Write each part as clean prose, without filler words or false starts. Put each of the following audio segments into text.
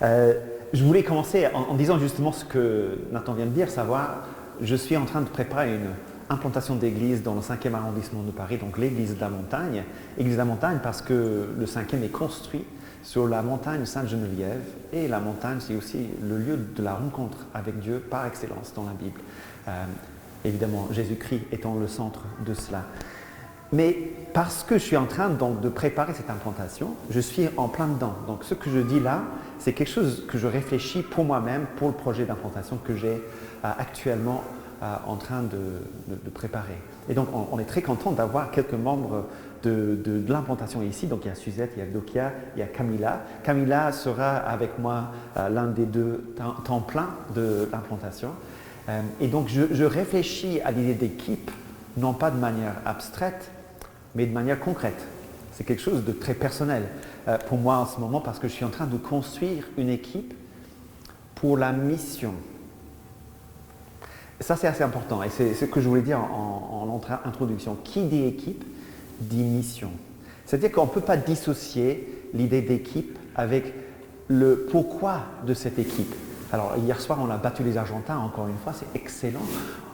Je voulais commencer en disant justement ce que Nathan vient de dire, savoir, je suis en train de préparer une implantation d'église dans le 5e arrondissement de Paris, donc l'église de la montagne. Église de la montagne parce que le 5e est construit sur la montagne Sainte-Geneviève, et la montagne, c'est aussi le lieu de la rencontre avec Dieu par excellence dans la Bible. Évidemment, Jésus-Christ étant le centre de cela. Mais parce que je suis en train donc de préparer cette implantation, je suis en plein dedans. Donc ce que je dis là, c'est quelque chose que je réfléchis pour moi-même, pour le projet d'implantation que j'ai actuellement en train de préparer. Et donc on est très content d'avoir quelques membres de l'implantation ici. Donc il y a Suzette, il y a Dokia, il y a Camilla. Camilla sera avec moi l'un des deux temps plein de l'implantation. Et donc je réfléchis à l'idée d'équipe, non pas de manière abstraite, mais de manière concrète. C'est quelque chose de très personnel pour moi en ce moment parce que je suis en train de construire une équipe pour la mission. Ça, c'est assez important et c'est ce que je voulais dire en introduction. Qui dit équipe, dit mission. C'est-à-dire qu'on ne peut pas dissocier l'idée d'équipe avec le pourquoi de cette équipe. Alors, hier soir, on a battu les Argentins, encore une fois, c'est excellent.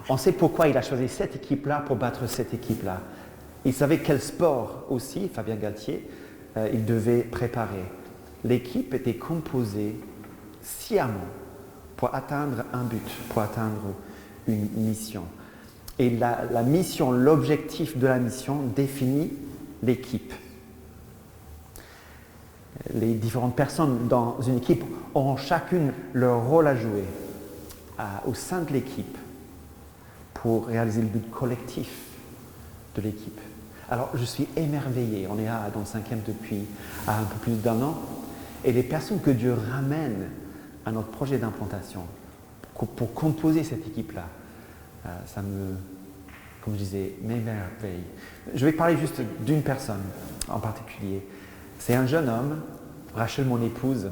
On sait pourquoi il a choisi cette équipe-là pour battre cette équipe-là. Il savait quel sport aussi, Fabien Galtier, il devait préparer. L'équipe était composée sciemment pour atteindre un but, pour atteindre une mission. Et la mission, l'objectif de la mission définit l'équipe. Les différentes personnes dans une équipe auront chacune leur rôle à jouer au sein de l'équipe pour réaliser le but collectif de l'équipe. Alors, je suis émerveillé. On est dans le 5e depuis un peu plus d'1 an. Et les personnes que Dieu ramène à notre projet d'implantation pour composer cette équipe-là, ça me, comme je disais, m'émerveille. Je vais parler juste d'une personne en particulier. C'est un jeune homme, Rachel, mon épouse,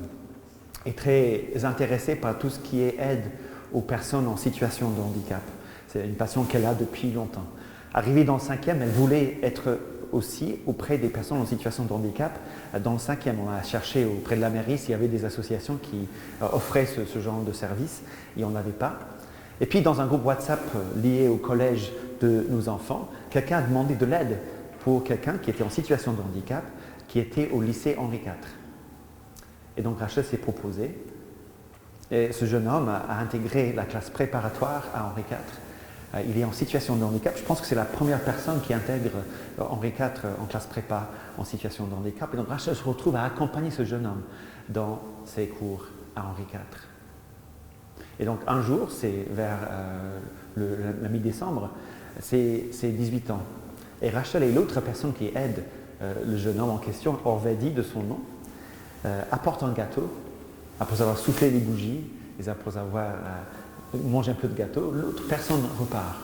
est très intéressée par tout ce qui est aide aux personnes en situation de handicap. C'est une passion qu'elle a depuis longtemps. Arrivée dans le 5e, elle voulait être aussi auprès des personnes en situation de handicap. Dans le 5e, on a cherché auprès de la mairie s'il y avait des associations qui offraient ce genre de service. Il n'y en avait pas. Et puis, dans un groupe WhatsApp lié au collège de nos enfants, quelqu'un a demandé de l'aide pour quelqu'un qui était en situation de handicap, qui était au lycée Henri IV. Et donc, Rachel s'est proposée. Et ce jeune homme a intégré la classe préparatoire à Henri IV. Il est en situation de handicap. Je pense que c'est la première personne qui intègre Henri IV en classe prépa en situation de handicap. Et donc Rachel se retrouve à accompagner ce jeune homme dans ses cours à Henri IV. Et donc un jour, c'est vers la mi-décembre, c'est 18 ans. Et Rachel et l'autre personne qui aide le jeune homme en question, Orvedi de son nom, apportent un gâteau. Après avoir soufflé les bougies, et après avoir mange un peu de gâteau, l'autre personne repart.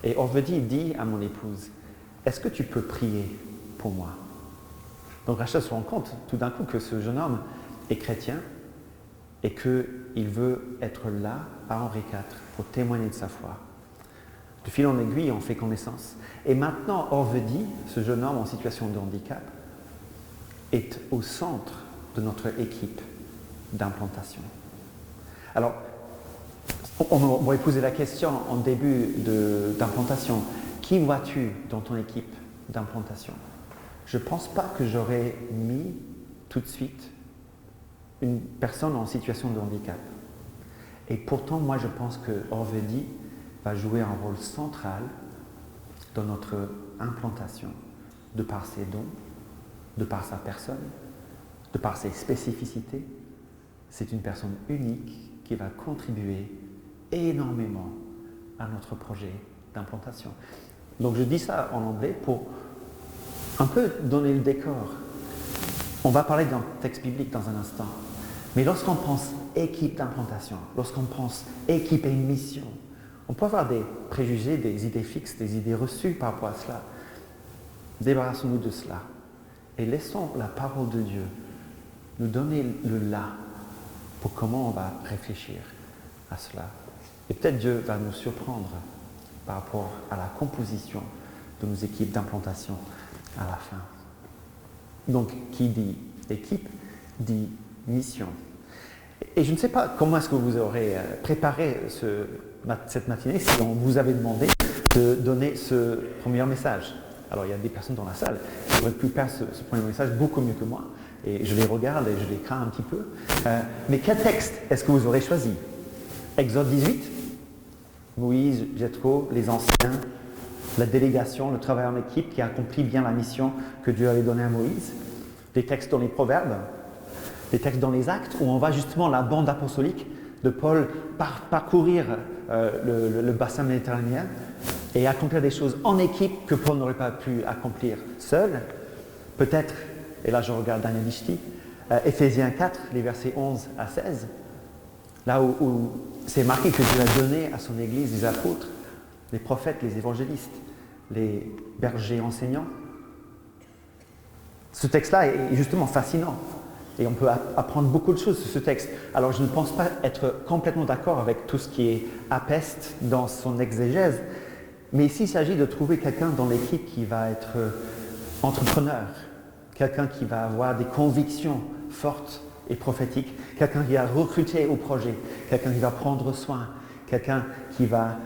Et Orvedi dit à mon épouse, est-ce que tu peux prier pour moi? Donc Rachel se rend compte tout d'un coup que ce jeune homme est chrétien et qu'il veut être là à Henri IV pour témoigner de sa foi. De fil en aiguille, on fait connaissance. Et maintenant, Orvedi, ce jeune homme en situation de handicap, est au centre de notre équipe d'implantation. Alors, on m'aurait posé la question en début d'implantation, qui vois-tu dans ton équipe d'implantation? Je ne pense pas que j'aurais mis tout de suite une personne en situation de handicap. Et pourtant, moi, je pense que Orvedi va jouer un rôle central dans notre implantation, de par ses dons, de par sa personne, de par ses spécificités. C'est une personne unique qui va contribuer énormément à notre projet d'implantation. Donc je dis ça en anglais pour un peu donner le décor. On va parler d'un texte biblique dans un instant. Mais lorsqu'on pense équipe d'implantation, lorsqu'on pense équipe et mission, on peut avoir des préjugés, des idées fixes, des idées reçues par rapport à cela. Débarrassons-nous de cela et laissons la parole de Dieu nous donner le là pour comment on va réfléchir à cela. Et peut-être Dieu va nous surprendre par rapport à la composition de nos équipes d'implantation à la fin. Donc, qui dit équipe, dit mission. Et je ne sais pas comment est-ce que vous aurez préparé cette matinée si on vous avait demandé de donner ce premier message. Alors, il y a des personnes dans la salle qui auraient pu faire ce premier message beaucoup mieux que moi. Et je les regarde et je les crains un petit peu. Mais quel texte est-ce que vous aurez choisi? Exode 18, Moïse, Jéthro, les anciens, la délégation, le travail en équipe qui accomplit bien la mission que Dieu avait donnée à Moïse. Des textes dans les Proverbes, des textes dans les Actes, où on va justement la bande apostolique de Paul parcourir le bassin méditerranéen et accomplir des choses en équipe que Paul n'aurait pas pu accomplir seul. Peut-être, et là je regarde Daniel Nishti, Éphésiens 4, les versets 11 à 16, là où c'est marqué que Dieu a donné à son Église des apôtres, les prophètes, les évangélistes, les bergers enseignants. Ce texte-là est justement fascinant et on peut apprendre beaucoup de choses sur ce texte. Alors je ne pense pas être complètement d'accord avec tout ce qui est apeste dans son exégèse, mais ici il s'agit de trouver quelqu'un dans l'équipe qui va être entrepreneur, quelqu'un qui va avoir des convictions fortes et prophétiques, quelqu'un qui va recruter au projet, quelqu'un qui va prendre soin, quelqu'un qui va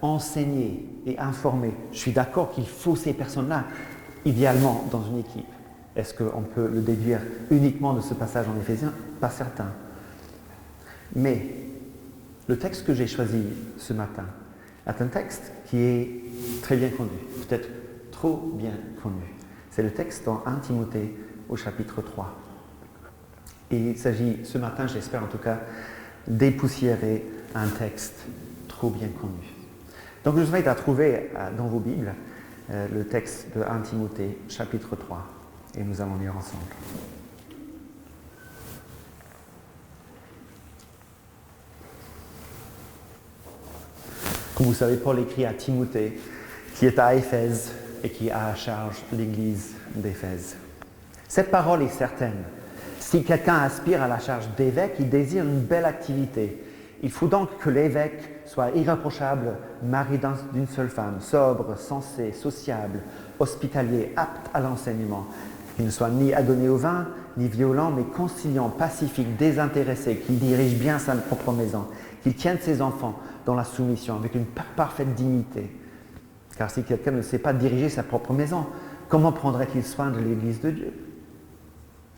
enseigner et informer. Je suis d'accord qu'il faut ces personnes-là, idéalement, dans une équipe. Est-ce qu'on peut le déduire uniquement de ce passage en Éphésiens? Pas certain. Mais le texte que j'ai choisi ce matin est un texte qui est très bien connu, peut-être trop bien connu. C'est le texte dans 1 Timothée au chapitre 3. Et il s'agit ce matin, j'espère en tout cas, dépoussiérer un texte trop bien connu. Donc je vous invite à trouver dans vos Bibles le texte de 1 Timothée chapitre 3 et nous allons lire ensemble. Comme vous savez, Paul écrit à Timothée qui est à Éphèse et qui a à charge l'église d'Éphèse. Cette parole est certaine. Si quelqu'un aspire à la charge d'évêque, il désire une belle activité. Il faut donc que l'évêque soit irréprochable, mari d'une seule femme, sobre, sensé, sociable, hospitalier, apte à l'enseignement. Qu'il ne soit ni adonné au vin, ni violent, mais conciliant, pacifique, désintéressé, qu'il dirige bien sa propre maison, qu'il tienne ses enfants dans la soumission, avec une parfaite dignité. Car si quelqu'un ne sait pas diriger sa propre maison, comment prendrait-il soin de l'Église de Dieu?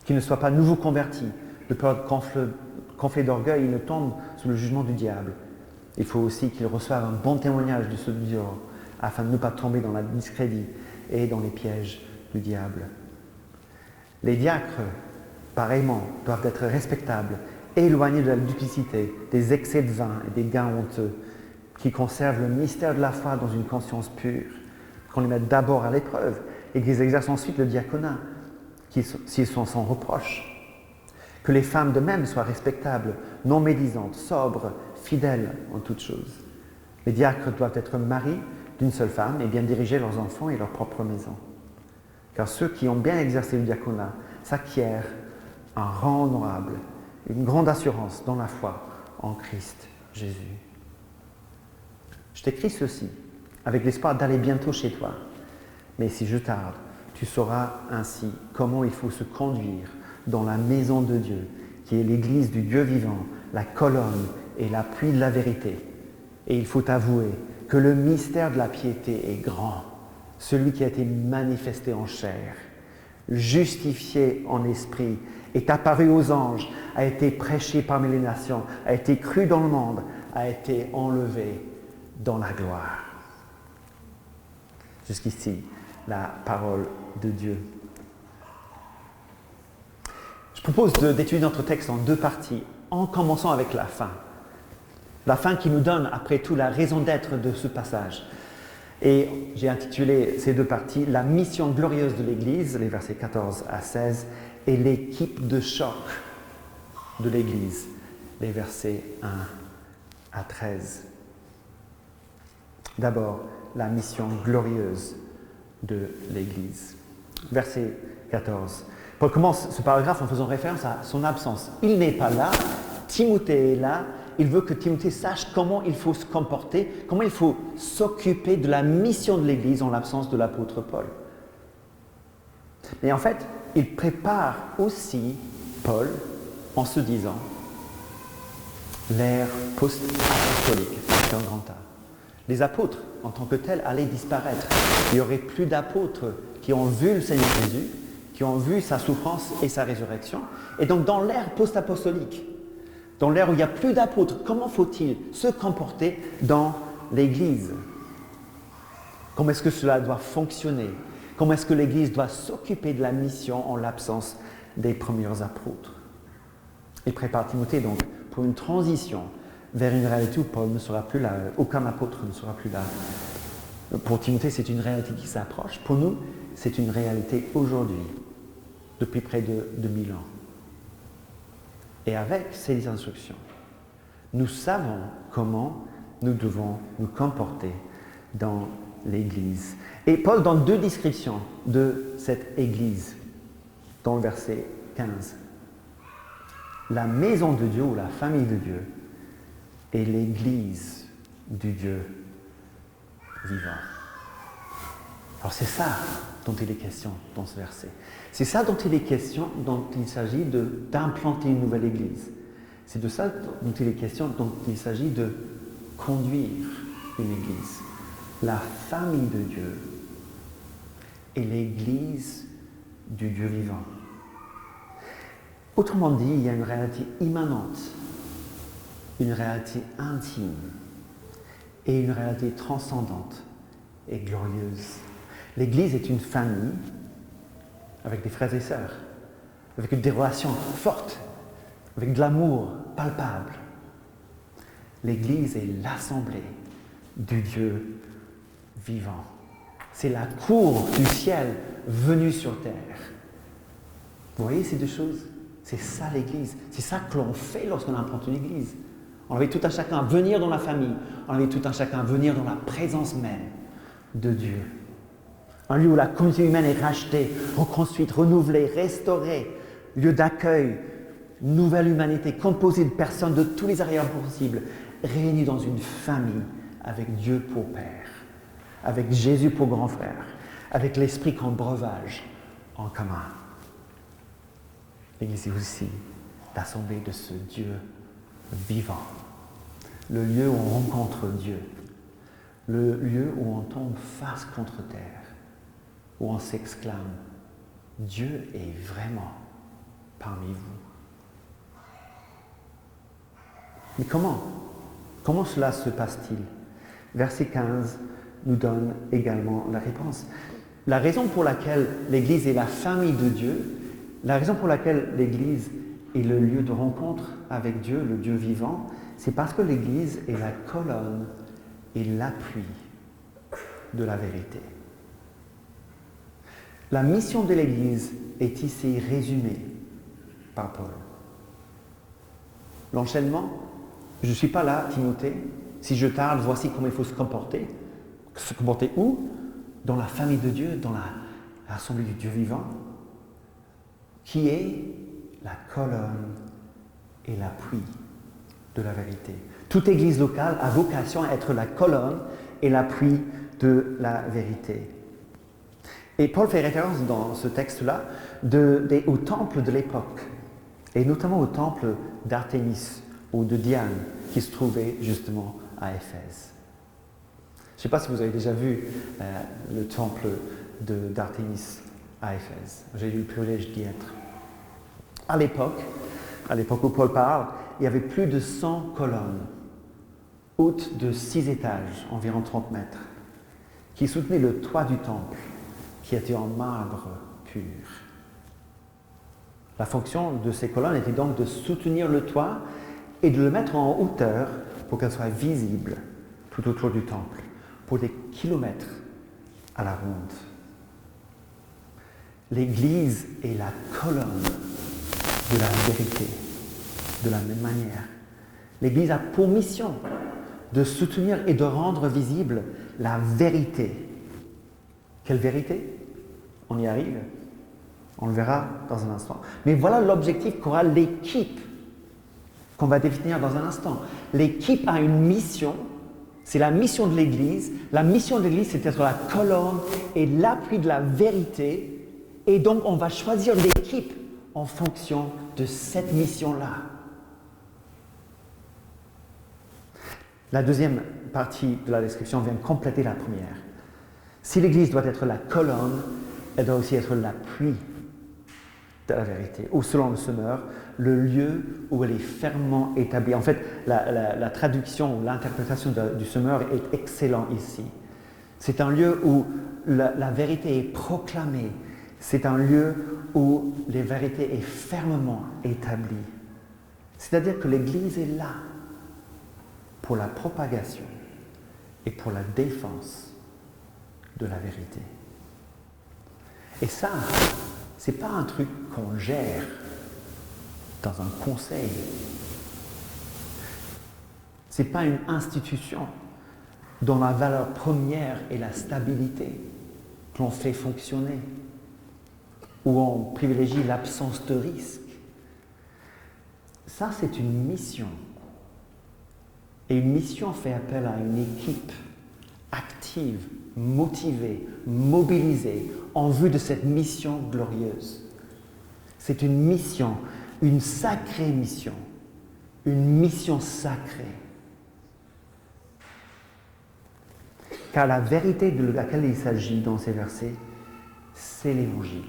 Qu'il ne soit pas nouveau converti, de peur gonflé d'orgueil, il ne tombe sous le jugement du diable. Il faut aussi qu'il reçoive un bon témoignage de ceux du dehors, afin de ne pas tomber dans la discrédit et dans les pièges du diable. Les diacres, pareillement, doivent être respectables, éloignés de la duplicité, des excès de vin et des gains honteux, qui conservent le mystère de la foi dans une conscience pure, qu'on les mette d'abord à l'épreuve et qu'ils exercent ensuite le diaconat, s'ils sont sans reproche. Que les femmes de même soient respectables, non médisantes, sobres, fidèles en toutes choses. Les diacres doivent être maris d'une seule femme et bien diriger leurs enfants et leur propre maison. Car ceux qui ont bien exercé le diaconat s'acquièrent un rang honorable, une grande assurance dans la foi en Christ Jésus. Je t'écris ceci avec l'espoir d'aller bientôt chez toi. Mais si je tarde, tu sauras ainsi comment il faut se conduire dans la maison de Dieu, qui est l'église du Dieu vivant, la colonne et l'appui de la vérité. Et il faut avouer que le mystère de la piété est grand, celui qui a été manifesté en chair, justifié en esprit, est apparu aux anges, a été prêché parmi les nations, a été cru dans le monde, a été enlevé dans la gloire. Jusqu'ici, la parole de Dieu. Je propose d'étudier notre texte en deux parties, en commençant avec la fin. La fin qui nous donne, après tout, la raison d'être de ce passage. Et j'ai intitulé ces deux parties « La mission glorieuse de l'Église », les versets 14 à 16, et « L'équipe de choc de l'Église », les versets 1 à 13. D'abord, la mission glorieuse de l'Église. Verset 14. Paul commence ce paragraphe en faisant référence à son absence. Il n'est pas là, Timothée est là, il veut que Timothée sache comment il faut se comporter, comment il faut s'occuper de la mission de l'Église en l'absence de l'apôtre Paul. Mais en fait, il prépare aussi Paul en se disant l'ère post-apostolique, c'est un grand A. Les apôtres, en tant que tels, allaient disparaître. Il n'y aurait plus d'apôtres qui ont vu le Seigneur Jésus, qui ont vu sa souffrance et sa résurrection. Et donc, dans l'ère post-apostolique, dans l'ère où il n'y a plus d'apôtres, comment faut-il se comporter dans l'Église? Comment est-ce que cela doit fonctionner? Comment est-ce que l'Église doit s'occuper de la mission en l'absence des premiers apôtres? Il prépare Timothée donc pour une transition vers une réalité où Paul ne sera plus là, aucun apôtre ne sera plus là. Pour Timothée, c'est une réalité qui s'approche. Pour nous, c'est une réalité aujourd'hui, depuis près de 2000 ans. Et avec ces instructions, nous savons comment nous devons nous comporter dans l'Église. Et Paul donne deux descriptions de cette Église dans le verset 15. La maison de Dieu ou la famille de Dieu et l'Église du Dieu vivant. Alors c'est ça dont il est question dans ce verset. C'est ça dont il est question, dont il s'agit d'implanter une nouvelle Église. C'est de ça dont il est question, dont il s'agit de conduire une Église. La famille de Dieu et l'Église du Dieu vivant. Autrement dit, il y a une réalité immanente, une réalité intime et une réalité transcendante et glorieuse. L'Église est une famille avec des frères et sœurs, avec des relations fortes, avec de l'amour palpable. L'Église est l'assemblée du Dieu vivant. C'est la cour du ciel venue sur terre. Vous voyez ces deux choses? C'est ça l'Église. C'est ça que l'on fait lorsqu'on implante une Église. On invite tout un chacun à venir dans la famille. On invite tout un chacun à venir dans la présence même de Dieu. Un lieu où la communauté humaine est rachetée, reconstruite, renouvelée, restaurée. Lieu d'accueil, nouvelle humanité, composée de personnes de tous les arrières possibles, réunies dans une famille avec Dieu pour Père, avec Jésus pour grand frère, avec l'Esprit comme breuvage en commun. L'Église est aussi l'assemblée de ce Dieu vivant, le lieu où on rencontre Dieu, le lieu où on tombe face contre terre, où on s'exclame « Dieu est vraiment parmi vous ». Mais comment cela se passe-t-il? Verset 15 nous donne également la réponse. La raison pour laquelle l'Église est la famille de Dieu, la raison pour laquelle l'Église est le lieu de rencontre avec Dieu, le Dieu vivant, c'est parce que l'Église est la colonne et l'appui de la vérité. La mission de l'Église est ici résumée par Paul. L'enchaînement, je ne suis pas là, Timothée. Si je tarde, voici comment il faut se comporter. Se comporter où? Dans la famille de Dieu, dans l'assemblée du Dieu vivant, qui est la colonne et l'appui de la vérité. Toute église locale a vocation à être la colonne et l'appui de la vérité. Et Paul fait référence dans ce texte-là au temple de l'époque, et notamment au temple d'Artémis ou de Diane, qui se trouvait justement à Éphèse. Je ne sais pas si vous avez déjà vu le temple d'Artémis à Éphèse. J'ai eu le privilège d'y être. À l'époque où Paul parle, il y avait plus de 100 colonnes, hautes de 6 étages, environ 30 mètres, qui soutenaient le toit du temple, qui était en marbre pur. La fonction de ces colonnes était donc de soutenir le toit et de le mettre en hauteur pour qu'elle soit visible tout autour du temple, pour des kilomètres à la ronde. L'Église est la colonne de la vérité, de la même manière. L'Église a pour mission de soutenir et de rendre visible la vérité. Quelle vérité? On y arrive. On le verra dans un instant. Mais voilà l'objectif qu'aura l'équipe qu'on va définir dans un instant. L'équipe a une mission, c'est la mission de l'Église. La mission de l'Église, c'est d'être la colonne et l'appui de la vérité. Et donc, on va choisir l'équipe en fonction de cette mission-là. La deuxième partie de la description vient compléter la première. Si l'Église doit être la colonne, elle doit aussi être l'appui de la vérité, ou selon le semeur, le lieu où elle est fermement établie. En fait, la traduction ou l'interprétation du semeur est excellente ici. C'est un lieu où la vérité est proclamée. C'est un lieu où la vérité est fermement établie. C'est-à-dire que l'Église est là pour la propagation et pour la défense de la vérité. Et ça, ce n'est pas un truc qu'on gère dans un conseil. Ce n'est pas une institution dont la valeur première est la stabilité, que l'on fait fonctionner, où on privilégie l'absence de risque. Ça, c'est une mission. Et une mission fait appel à une équipe active, motivée, mobilisée en vue de cette mission glorieuse. C'est une mission, une sacrée mission, une mission sacrée. Car la vérité de laquelle il s'agit dans ces versets, c'est l'Évangile.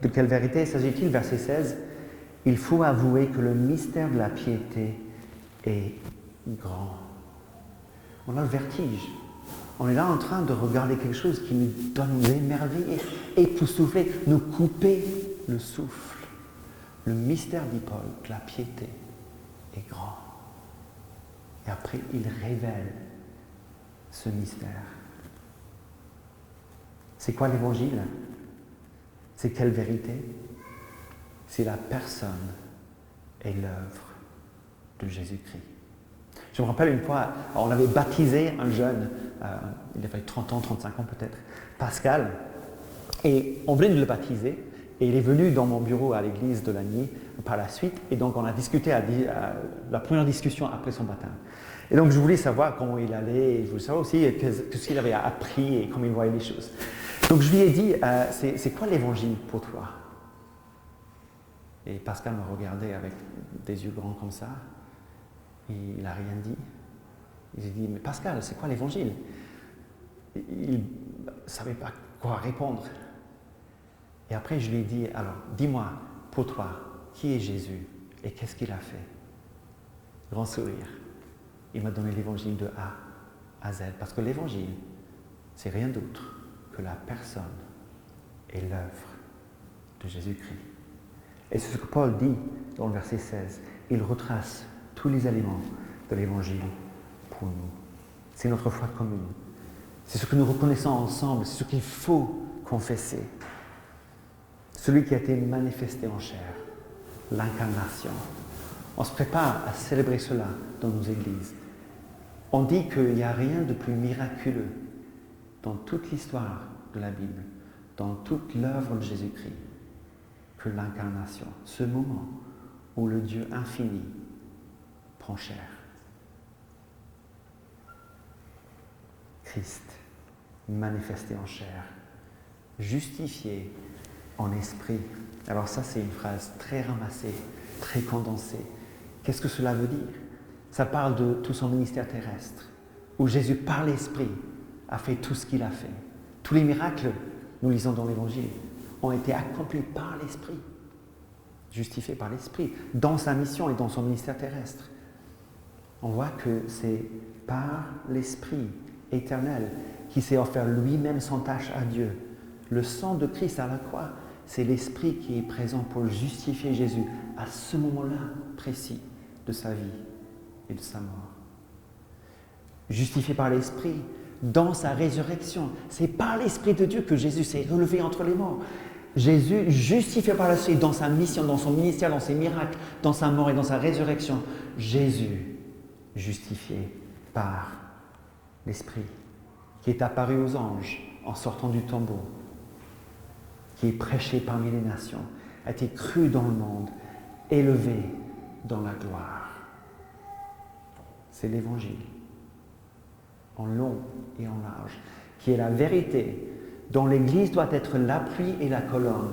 De quelle vérité s'agit-il? Verset 16, « Il faut avouer que le mystère de la piété est grand. » On a le vertige. On est là en train de regarder quelque chose qui nous donne l'émerveiller, époustoufler, nous couper le souffle. Le mystère, dit Paul, de la piété est grand. Et après, il révèle ce mystère. C'est quoi l'Évangile? C'est quelle vérité? C'est la personne et l'œuvre de Jésus-Christ. Je me rappelle une fois, on avait baptisé un jeune, il avait 30 ans, 35 ans peut-être, Pascal, et on venait de le baptiser, et il est venu dans mon bureau à l'église de Lagny par la suite, et donc on a discuté, la première discussion après son baptême. Et donc je voulais savoir comment il allait, et je voulais savoir aussi ce qu'il avait appris et comment il voyait les choses. Donc je lui ai dit, c'est quoi l'Évangile pour toi? Et Pascal me regardait avec des yeux grands comme ça. Et il n'a rien dit. J'ai dit, mais Pascal, c'est quoi l'Évangile? Il ne savait pas quoi répondre. Et après, je lui ai dit, alors, dis-moi, pour toi, qui est Jésus et qu'est-ce qu'il a fait? Grand sourire. Il m'a donné l'Évangile de A à Z. Parce que l'Évangile, c'est rien d'autre que la personne et l'œuvre de Jésus-Christ. Et c'est ce que Paul dit dans le verset 16. Il retrace tous les éléments de l'Évangile pour nous. C'est notre foi commune. C'est ce que nous reconnaissons ensemble. C'est ce qu'il faut confesser. Celui qui a été manifesté en chair, l'incarnation. On se prépare à célébrer cela dans nos églises. On dit qu'il n'y a rien de plus miraculeux dans toute l'histoire de la Bible, dans toute l'œuvre de Jésus-Christ, que l'incarnation, ce moment où le Dieu infini prend chair. Christ, manifesté en chair, justifié en esprit. Alors ça, c'est une phrase très ramassée, très condensée. Qu'est-ce que cela veut dire? Ça parle de tout son ministère terrestre, où Jésus, par l'Esprit, a fait tout ce qu'il a fait. Tous les miracles, nous lisons dans l'Évangile, ont été accomplis par l'Esprit, justifiés par l'Esprit, dans sa mission et dans son ministère terrestre. On voit que c'est par l'Esprit éternel qui s'est offert lui-même sans tâche à Dieu. Le sang de Christ à la croix, c'est l'Esprit qui est présent pour justifier Jésus à ce moment-là précis de sa vie et de sa mort. Justifié par l'Esprit, dans sa résurrection, c'est par l'Esprit de Dieu que Jésus s'est relevé entre les morts. Jésus, justifié par l'Esprit, dans sa mission, dans son ministère, dans ses miracles, dans sa mort et dans sa résurrection. Jésus, justifié par l'Esprit, qui est apparu aux anges en sortant du tombeau, qui est prêché parmi les nations, a été cru dans le monde, élevé dans la gloire. C'est l'Évangile, en long et en large, qui est la vérité dont l'Église doit être l'appui et la colonne.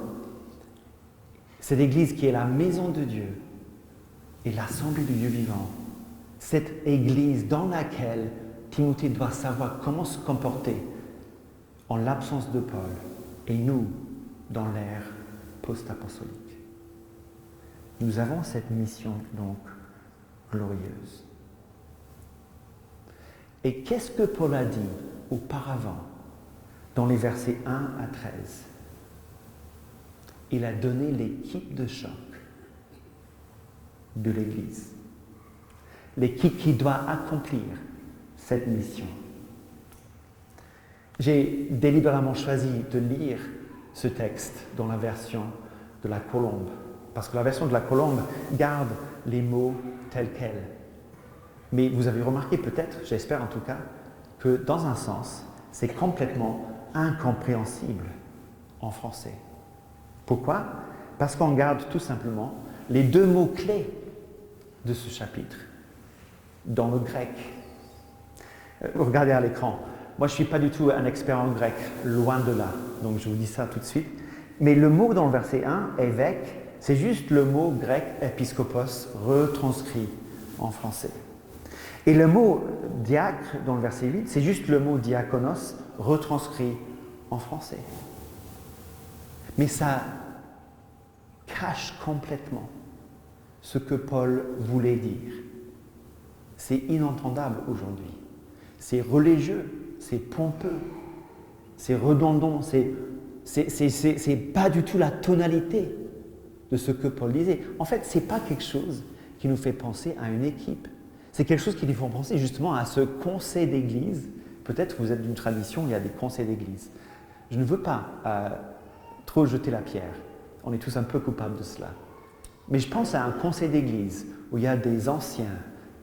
C'est l'Église qui est la maison de Dieu et l'assemblée du Dieu vivant, Cette Église dans laquelle Timothée doit savoir comment se comporter en l'absence de Paul et nous dans l'ère post-apostolique. Nous avons cette mission donc glorieuse. Et qu'est-ce que Paul a dit auparavant dans les versets 1 à 13? Il a donné l'équipe de choc de l'Église. L'équipe qui doit accomplir cette mission. J'ai délibérément choisi de lire ce texte dans la version de la Colombe, parce que la version de la Colombe garde les mots tels quels. Mais vous avez remarqué peut-être, j'espère en tout cas, que dans un sens, c'est complètement incompréhensible en français. Pourquoi? Parce qu'on garde tout simplement les deux mots clés de ce chapitre dans le grec. Regardez à l'écran. Moi, je ne suis pas du tout un expert en grec, loin de là. Donc, je vous dis ça tout de suite. Mais le mot dans le verset 1, évêque, c'est juste le mot grec épiscopos retranscrit en français. Et le mot diacre dans le verset 8, c'est juste le mot diakonos retranscrit en français. Mais ça cache complètement ce que Paul voulait dire. C'est inentendable aujourd'hui. C'est religieux, c'est pompeux, c'est redondant, c'est pas du tout la tonalité de ce que Paul disait. En fait, c'est pas quelque chose qui nous fait penser à une équipe. C'est quelque chose qui nous fait penser justement à ce conseil d'église. Peut-être que vous êtes d'une tradition, il y a des conseils d'église. Je ne veux pas trop jeter la pierre. On est tous un peu coupables de cela. Mais je pense à un conseil d'église où il y a des anciens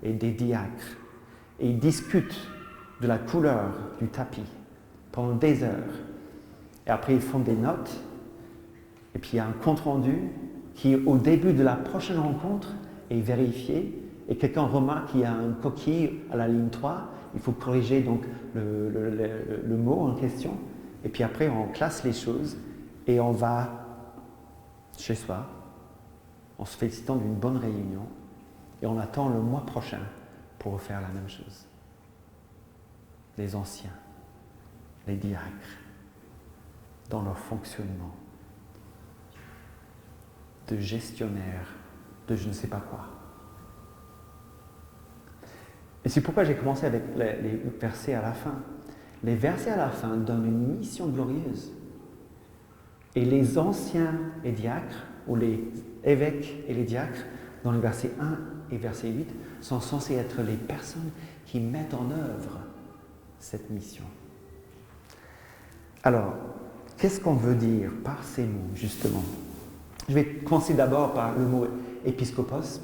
et des diacres et ils discutent de la couleur du tapis pendant des heures. Et après, ils font des notes et puis il y a un compte-rendu qui, au début de la prochaine rencontre, est vérifié et quelqu'un remarque qu'il y a une coquille à la ligne 3, il faut corriger donc le mot en question et puis après, on classe les choses et on va chez soi en se félicitant d'une bonne réunion et on attend le mois prochain pour refaire la même chose. Les anciens, les diacres, dans leur fonctionnement de gestionnaire de je ne sais pas quoi. Et c'est pourquoi j'ai commencé avec les versets à la fin. Les versets à la fin donnent une mission glorieuse. Et les anciens et diacres, ou les évêques et les diacres, dans les versets 1 et verset 8, sont censés être les personnes qui mettent en œuvre cette mission. Alors, qu'est-ce qu'on veut dire par ces mots, justement? Je vais commencer d'abord par le mot épiscopos,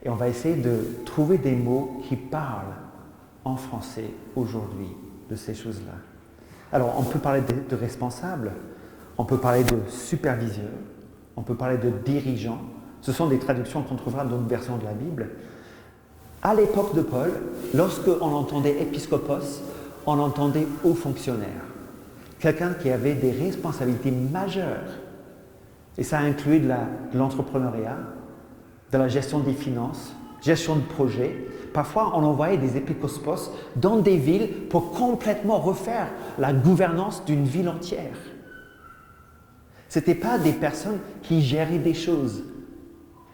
et on va essayer de trouver des mots qui parlent en français aujourd'hui de ces choses-là. Alors, on peut parler de responsables, on peut parler de superviseurs, on peut parler de dirigeants. Ce sont des traductions qu'on trouvera dans d'autres versions de la Bible. À l'époque de Paul, lorsqu'on entendait épiscopos, on entendait haut fonctionnaire. Quelqu'un qui avait des responsabilités majeures. Et ça incluait de l'entrepreneuriat, de la gestion des finances, gestion de projets. Parfois, on envoyait des épiscopos dans des villes pour complètement refaire la gouvernance d'une ville entière. Ce n'étaient pas des personnes qui géraient des choses.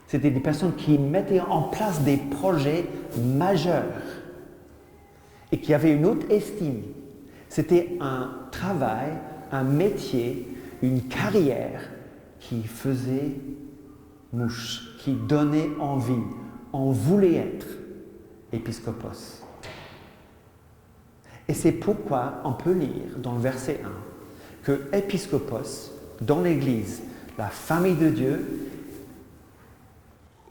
C'était des personnes qui mettaient en place des projets majeurs et qui avaient une haute estime. C'était un travail, un métier, une carrière qui faisait mouche, qui donnait envie. On voulait être épiscopos. Et c'est pourquoi on peut lire dans le verset 1 que épiscopos, dans l'Église, la famille de Dieu,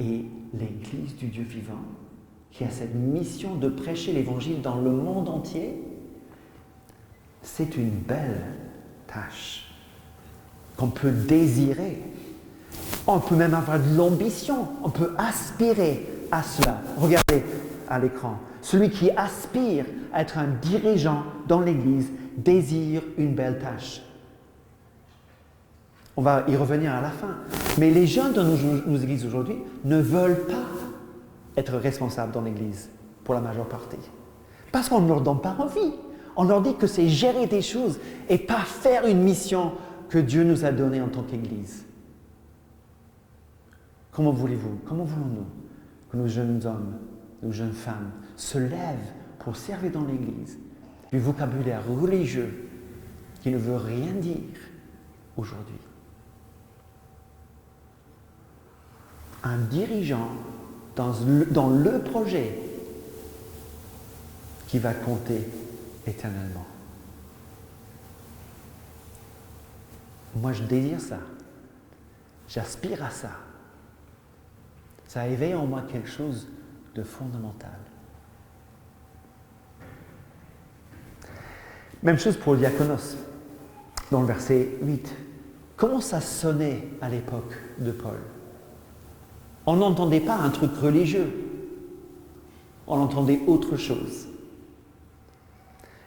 et l'Église du Dieu vivant, qui a cette mission de prêcher l'Évangile dans le monde entier, c'est une belle tâche qu'on peut désirer. On peut même avoir de l'ambition, on peut aspirer à cela. Regardez à l'écran. Celui qui aspire à être un dirigeant dans l'Église désire une belle tâche. On va y revenir à la fin. Mais les jeunes dans nos églises aujourd'hui ne veulent pas être responsables dans l'Église. pour la majeure partie. Parce qu'on ne leur donne pas envie. On leur dit que c'est gérer des choses et pas faire une mission que Dieu nous a donnée en tant qu'Église. Comment voulez-vous, comment voulons-nous que nos jeunes hommes, nos jeunes femmes se lèvent pour servir dans l'Église du vocabulaire religieux qui ne veut rien dire aujourd'hui? Un dirigeant dans le projet qui va compter éternellement. Moi, je désire ça. J'aspire à ça. Ça éveille en moi quelque chose de fondamental. Même chose pour le diaconos, dans le verset 8. Comment ça sonnait à l'époque de Paul? On n'entendait pas un truc religieux. On entendait autre chose.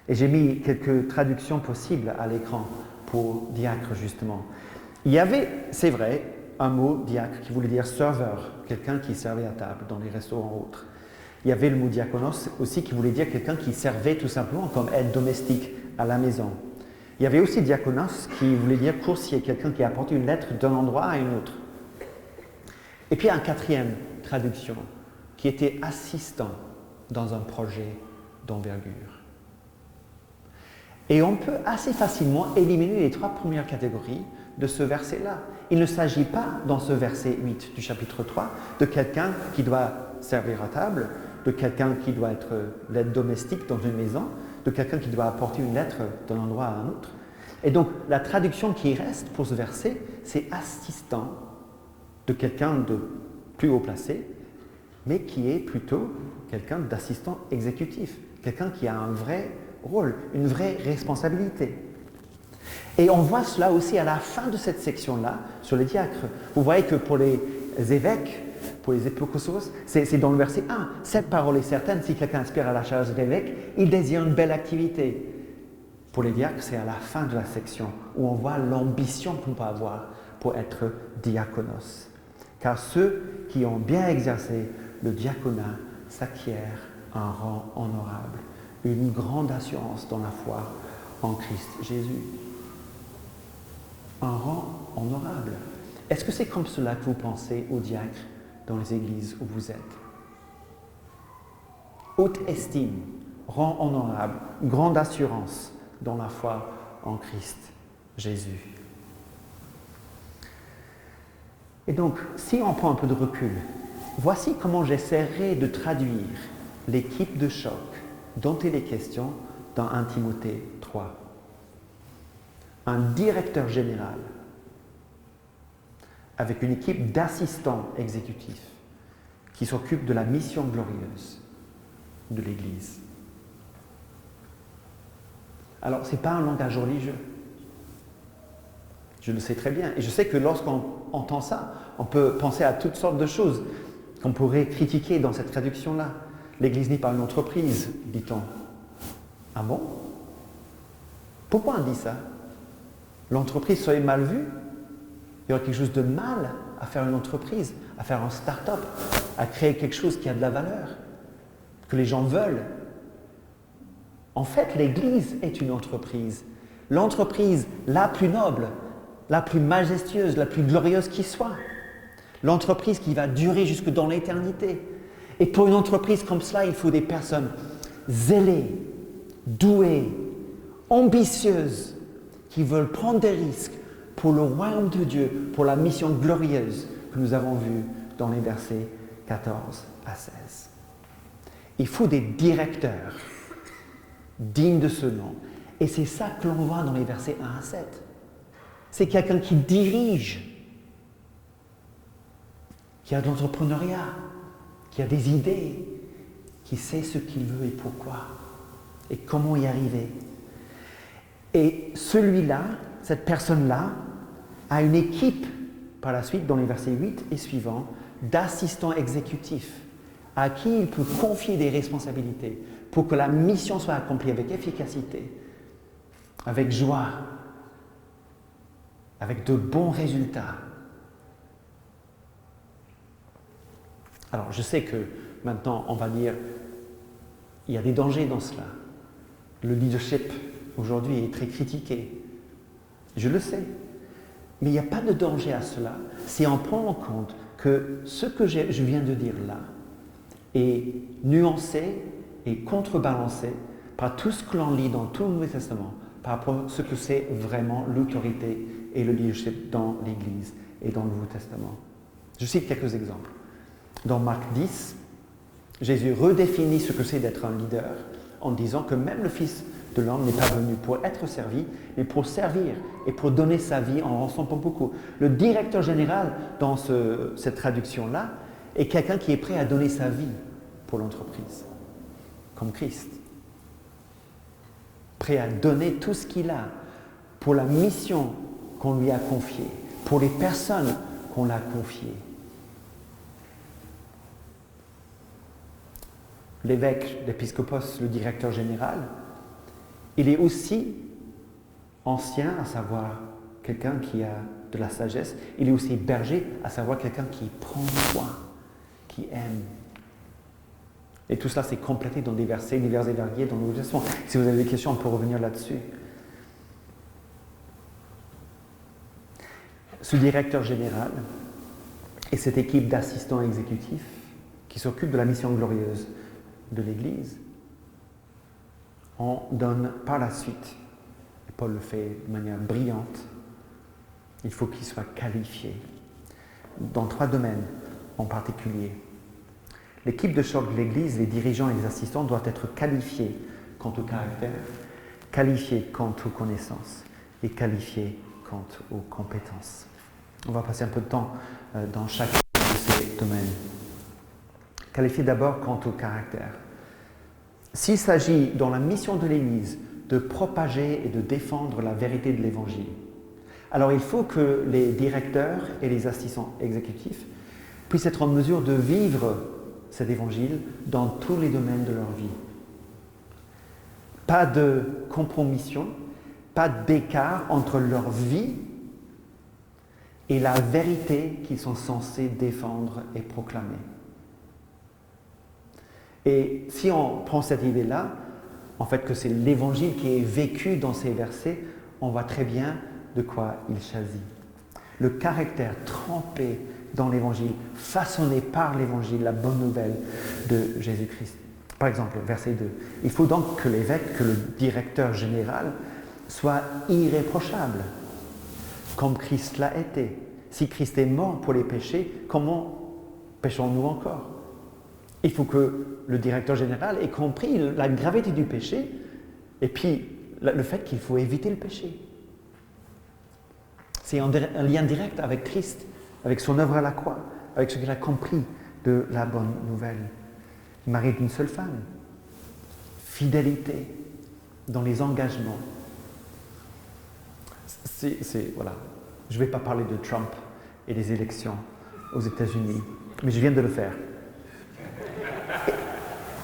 Et j'ai mis quelques traductions possibles à l'écran pour diacre, justement. Il y avait, c'est vrai, un mot diacre qui voulait dire serveur, quelqu'un qui servait à table dans les restaurants ou autres. Il y avait le mot diaconos aussi qui voulait dire quelqu'un qui servait tout simplement comme aide domestique à la maison. Il y avait aussi diaconos qui voulait dire coursier, quelqu'un qui apportait une lettre d'un endroit à une autre. Et puis un quatrième traduction qui était assistant dans un projet d'envergure. Et on peut assez facilement éliminer les trois premières catégories de ce verset-là. Il ne s'agit pas, dans ce verset 8 du chapitre 3, de quelqu'un qui doit servir à table, de quelqu'un qui doit être l'aide domestique dans une maison, de quelqu'un qui doit apporter une lettre d'un endroit à un autre. Et donc, la traduction qui reste pour ce verset, c'est assistant de quelqu'un de plus haut placé, mais qui est plutôt quelqu'un d'assistant exécutif, quelqu'un qui a un vrai rôle, une vraie responsabilité. Et on voit cela aussi à la fin de cette section-là, sur les diacres. Vous voyez que pour les évêques, pour les épiscopos, c'est dans le verset 1. Cette parole est certaine, si quelqu'un aspire à la charge d'évêque, il désire une belle activité. Pour les diacres, c'est à la fin de la section, où on voit l'ambition qu'on peut avoir pour être diaconos. Car ceux qui ont bien exercé le diaconat s'acquièrent un rang honorable, une grande assurance dans la foi en Christ Jésus. Un rang honorable. Est-ce que c'est comme cela que vous pensez aux diacres dans les églises où vous êtes? Haute estime, rang honorable, grande assurance dans la foi en Christ Jésus. Et donc, si on prend un peu de recul, voici comment j'essaierai de traduire l'équipe de choc dont il est question dans 1 Timothée 3. Un directeur général avec une équipe d'assistants exécutifs qui s'occupe de la mission glorieuse de l'Église. Alors, ce n'est pas un langage religieux. Je le sais très bien. Et je sais que lorsqu'on entend ça, on peut penser à toutes sortes de choses qu'on pourrait critiquer dans cette traduction-là. L'Église n'est pas une entreprise, dit-on. Ah bon? Pourquoi on dit ça? L'entreprise serait mal vue? Il y aurait quelque chose de mal à faire une entreprise, à faire un start-up, à créer quelque chose qui a de la valeur, que les gens veulent. En fait, l'Église est une entreprise. L'entreprise la plus noble, la plus majestueuse, la plus glorieuse qui soit. L'entreprise qui va durer jusque dans l'éternité. Et pour une entreprise comme cela, il faut des personnes zélées, douées, ambitieuses, qui veulent prendre des risques pour le royaume de Dieu, pour la mission glorieuse que nous avons vue dans les versets 14 à 16. Il faut des directeurs dignes de ce nom. Et c'est ça que l'on voit dans les versets 1 à 7. C'est quelqu'un qui dirige, qui a de l'entrepreneuriat, qui a des idées, qui sait ce qu'il veut et pourquoi, et comment y arriver. Et celui-là, cette personne-là, a une équipe, par la suite, dans les versets 8 et suivants, d'assistants exécutifs, à qui il peut confier des responsabilités pour que la mission soit accomplie avec efficacité, avec joie, avec de bons résultats. Alors, je sais que maintenant, on va dire, Il y a des dangers dans cela. Le leadership aujourd'hui est très critiqué. Je le sais. Mais il n'y a pas de danger à cela si on prend en compte que ce que je viens de dire là est nuancé et contrebalancé par tout ce que l'on lit dans tout le Nouveau Testament, par rapport à ce que c'est vraiment l'autorité et le leadership dans l'Église et dans le Nouveau Testament. Je cite quelques exemples. Dans Marc 10, Jésus redéfinit ce que c'est d'être un leader en disant que même le Fils de l'homme n'est pas venu pour être servi, mais pour servir et pour donner sa vie en rançon pour beaucoup. Le directeur général dans cette traduction-là est quelqu'un qui est prêt à donner sa vie pour l'entreprise, comme Christ. Prêt à donner tout ce qu'il a pour la mission qu'on lui a confiée, pour les personnes qu'on l'a confiées. L'évêque, l'épiscopos, le directeur général, il est aussi ancien, à savoir quelqu'un qui a de la sagesse. Il est aussi berger, à savoir quelqu'un qui prend soin, qui aime. Et tout cela, c'est complété dans des versets divers et variés dans le Nouveau Testament. Si vous avez des questions, on peut revenir là-dessus. Ce directeur général et cette équipe d'assistants exécutifs qui s'occupent de la mission glorieuse de l'Église, on donne par la suite, et Paul le fait de manière brillante, il faut qu'il soit qualifié dans 3 domaines en particulier. L'équipe de choc de l'Église, les dirigeants et les assistants doivent être qualifiés quant au caractère, qualifiés quant aux connaissances et qualifiés quant aux compétences. On va passer un peu de temps dans chacun de ces domaines. Qualifiés d'abord quant au caractère. S'il s'agit dans la mission de l'Église de propager et de défendre la vérité de l'Évangile, alors il faut que les directeurs et les assistants exécutifs puissent être en mesure de vivre cet Évangile dans tous les domaines de leur vie. Pas de compromission, pas d'écart entre leur vie et la vérité qu'ils sont censés défendre et proclamer. Et si on prend cette idée-là, en fait que c'est l'Évangile qui est vécu dans ces versets, on voit très bien de quoi il s'agit. Le caractère trempé dans l'Évangile, façonné par l'Évangile, la bonne nouvelle de Jésus-Christ. Par exemple, verset 2. Il faut donc que l'évêque, que le directeur général, soit irréprochable, comme Christ l'a été. Si Christ est mort pour les péchés, comment péchons-nous encore ? Il faut que le directeur général ait compris la gravité du péché et puis le fait qu'il faut éviter le péché. C'est un lien direct avec Christ, avec son œuvre à la croix, avec ce qu'il a compris de la bonne nouvelle. Mari d'une seule femme, fidélité dans les engagements. Voilà. Je ne vais pas parler de Trump et des élections aux États-Unis, mais je viens de le faire.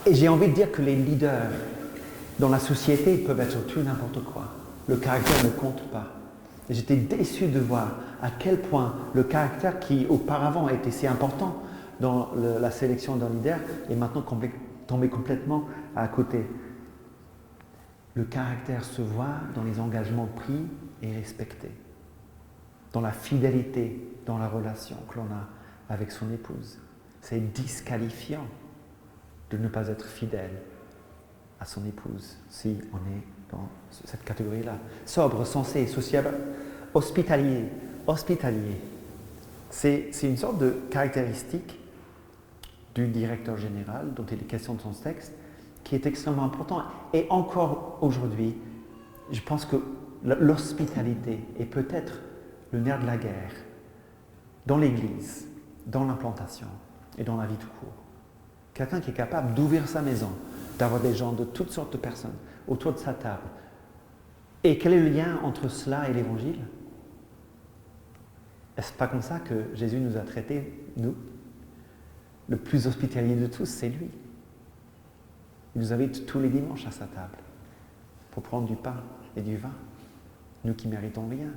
Et j'ai envie de dire que les leaders dans la société peuvent être tout n'importe quoi. Le caractère ne compte pas. Et j'étais déçu de voir à quel point le caractère qui auparavant était si important dans la sélection d'un leader est maintenant tombé complètement à côté. Le caractère se voit dans les engagements pris et respectés, dans la fidélité dans la relation que l'on a avec son épouse. C'est disqualifiant de ne pas être fidèle à son épouse si on est dans cette catégorie-là. Sobre, sensé, sociable, hospitalier. C'est une sorte de caractéristique du directeur général dont il est question dans son texte qui est extrêmement important. Et encore aujourd'hui, je pense que l'hospitalité est peut-être le nerf de la guerre dans l'Église, dans l'implantation et dans la vie tout court. Quelqu'un qui est capable d'ouvrir sa maison, d'avoir des gens de toutes sortes de personnes autour de sa table. Et quel est le lien entre cela et l'Évangile ? Est-ce pas comme ça que Jésus nous a traités, nous ? Le plus hospitalier de tous, c'est lui. Il nous invite tous les dimanches à sa table pour prendre du pain et du vin. Nous qui méritons rien,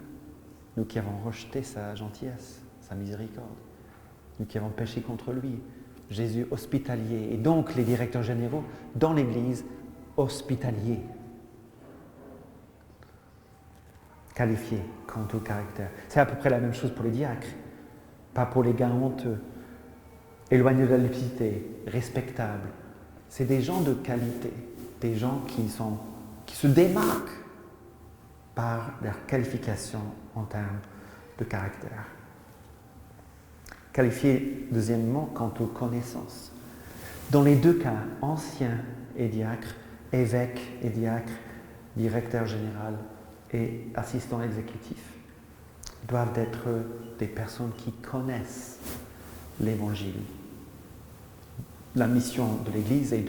nous qui avons rejeté sa gentillesse, sa miséricorde, nous qui avons péché contre lui, Jésus hospitalier, et donc les directeurs généraux dans l'Église hospitaliers. Qualifiés quant au caractère. C'est à peu près la même chose pour les diacres, pas pour les gars honteux, éloignés de la lucidité, respectables. C'est des gens de qualité, des gens qui se démarquent par leur qualification en termes de caractère. Qualifiés, deuxièmement, quant aux connaissances. Dans les deux cas, anciens et diacres, évêques et diacres, directeur général et assistant exécutif, doivent être des personnes qui connaissent l'Évangile. La mission de l'Église est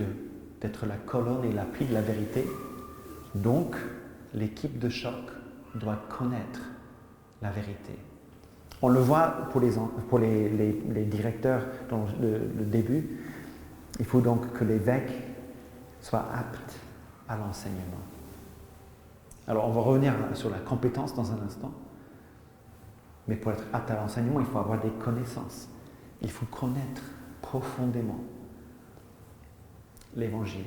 d'être la colonne et l'appui de la vérité. Donc, l'équipe de choc doit connaître la vérité. On le voit pour les directeurs dans le début. Il faut donc que l'évêque soit apte à l'enseignement. Alors, on va revenir sur la compétence dans un instant. Mais pour être apte à l'enseignement, il faut avoir des connaissances. Il faut connaître profondément l'Évangile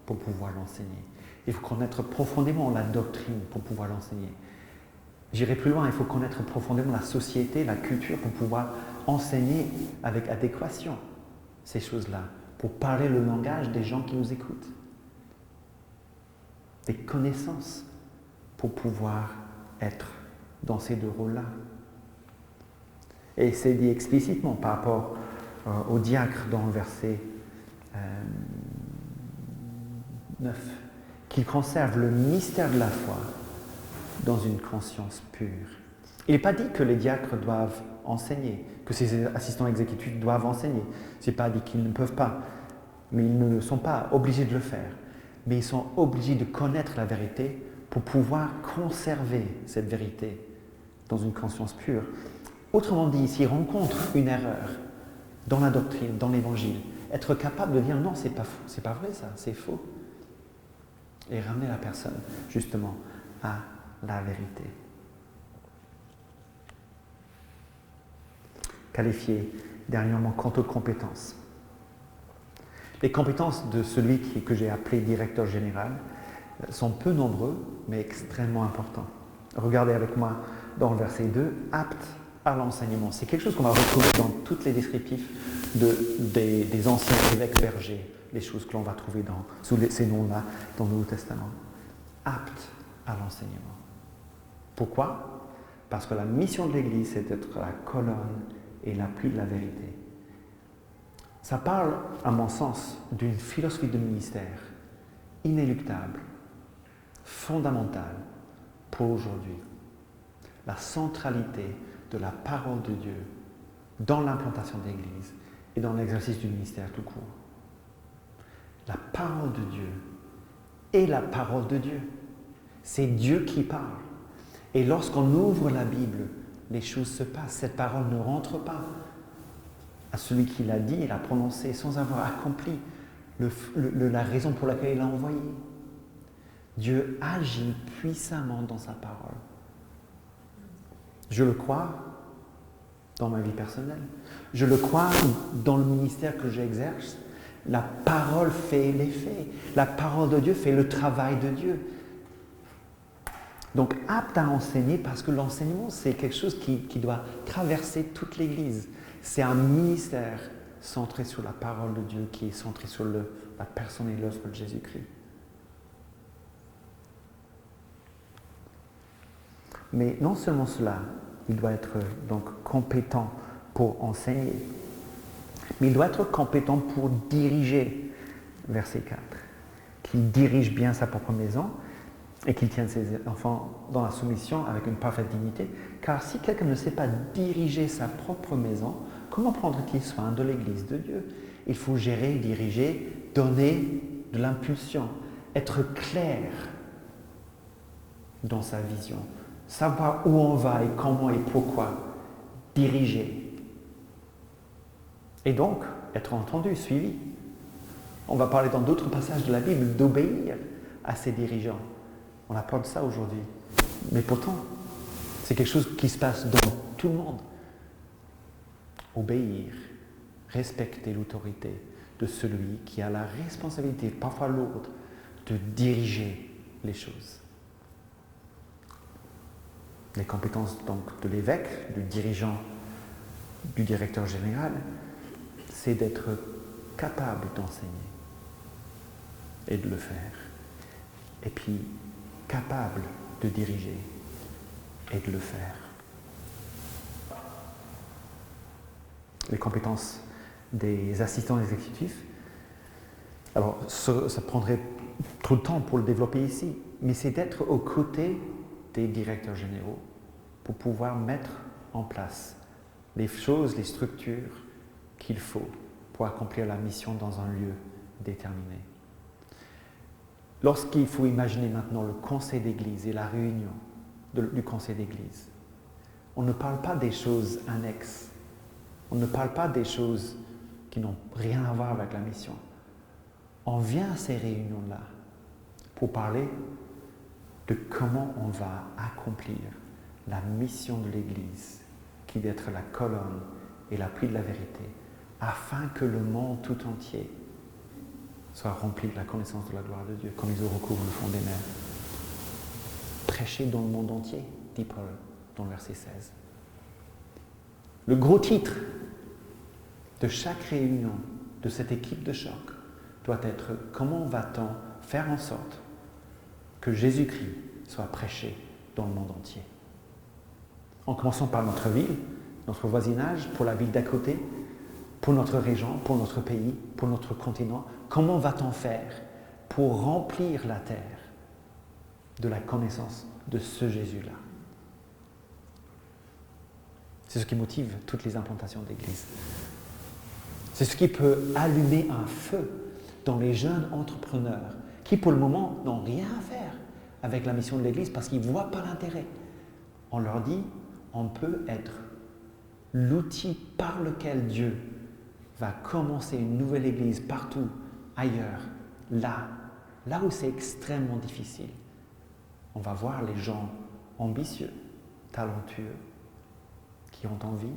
pour pouvoir l'enseigner. Il faut connaître profondément la doctrine pour pouvoir l'enseigner. J'irai plus loin, il faut connaître profondément la société, la culture pour pouvoir enseigner avec adéquation ces choses-là, pour parler le langage des gens qui nous écoutent. Des connaissances pour pouvoir être dans ces deux rôles-là. Et c'est dit explicitement par rapport au diacre dans le verset 9, qu'il conserve le mystère de la foi dans une conscience pure. Il n'est pas dit que les diacres doivent enseigner, que ces assistants exécutifs doivent enseigner. Ce n'est pas dit qu'ils ne peuvent pas, mais ils ne sont pas obligés de le faire. Mais ils sont obligés de connaître la vérité pour pouvoir conserver cette vérité dans une conscience pure. Autrement dit, s'ils rencontrent une erreur dans la doctrine, dans l'Évangile, être capable de dire non, c'est pas vrai ça, c'est faux. Et ramener la personne, justement, à la vérité. Qualifié, dernièrement, quant aux compétences. Les compétences de celui que j'ai appelé directeur général sont peu nombreux, mais extrêmement importants. Regardez avec moi dans le verset 2, apte à l'enseignement. C'est quelque chose qu'on va retrouver dans tous les descriptifs des anciens évêques bergers, les choses que l'on va trouver sous ces noms-là dans le Nouveau Testament. Apte à l'enseignement. Pourquoi? Parce que la mission de l'Église, c'est d'être la colonne et l'appui de la vérité. Ça parle, à mon sens, d'une philosophie de ministère inéluctable, fondamentale pour aujourd'hui. La centralité de la parole de Dieu dans l'implantation de l'Église et dans l'exercice du ministère tout court. La parole de Dieu est la parole de Dieu. C'est Dieu qui parle. Et lorsqu'on ouvre la Bible, les choses se passent. Cette parole ne rentre pas à celui qui l'a dit et l'a prononcé sans avoir accompli la raison pour laquelle il l'a envoyé. Dieu agit puissamment dans sa parole. Je le crois dans ma vie personnelle. Je le crois dans le ministère que j'exerce. La parole fait l'effet. La parole de Dieu fait le travail de Dieu. Donc, apte à enseigner parce que l'enseignement, c'est quelque chose qui doit traverser toute l'Église. C'est un ministère centré sur la parole de Dieu qui est centré sur la personne et l'œuvre de Jésus-Christ. Mais non seulement cela, il doit être donc compétent pour enseigner, mais il doit être compétent pour diriger, verset 4, qu'il dirige bien sa propre maison et qu'il tienne ses enfants dans la soumission avec une parfaite dignité, car si quelqu'un ne sait pas diriger sa propre maison, comment prendre-t-il soin de l'Église de Dieu? Il faut gérer, diriger, donner de l'impulsion, être clair dans sa vision, savoir où on va et comment et pourquoi, diriger. Et donc, être entendu, suivi. On va parler dans d'autres passages de la Bible d'obéir à ses dirigeants. On apporte ça aujourd'hui. Mais pourtant, c'est quelque chose qui se passe dans tout le monde. Obéir respecter l'autorité de celui qui a la responsabilité, parfois lourde, de diriger les choses. Les compétences donc de l'évêque, du dirigeant, du directeur général, c'est d'être capable d'enseigner et de le faire. Et puis, capable de diriger et de le faire. Les compétences des assistants exécutifs, alors ça prendrait trop de temps pour le développer ici, mais c'est d'être aux côtés des directeurs généraux pour pouvoir mettre en place les choses, les structures qu'il faut pour accomplir la mission dans un lieu déterminé. Lorsqu'il faut imaginer maintenant le conseil d'église et la réunion du conseil d'église, on ne parle pas des choses annexes, on ne parle pas des choses qui n'ont rien à voir avec la mission. On vient à ces réunions-là pour parler de comment on va accomplir la mission de l'Église, qui est d'être la colonne et l'appui de la vérité, afin que le monde tout entier soit rempli de la connaissance de la gloire de Dieu, comme ils ont recouvert le fond des mers. Prêcher dans le monde entier, dit Paul dans le verset 16. Le gros titre de chaque réunion de cette équipe de choc doit être « Comment va-t-on faire en sorte que Jésus-Christ soit prêché dans le monde entier ?» En commençant par notre ville, notre voisinage, pour la ville d'à côté, pour notre région, pour notre pays, pour notre continent. Comment va-t-on faire pour remplir la terre de la connaissance de ce Jésus-là? C'est ce qui motive toutes les implantations d'église. C'est ce qui peut allumer un feu dans les jeunes entrepreneurs qui, pour le moment, n'ont rien à faire avec la mission de l'église parce qu'ils ne voient pas l'intérêt. On leur dit, on peut être l'outil par lequel Dieu va commencer une nouvelle église partout, ailleurs, là où c'est extrêmement difficile. On va voir les gens ambitieux, talentueux, qui ont envie de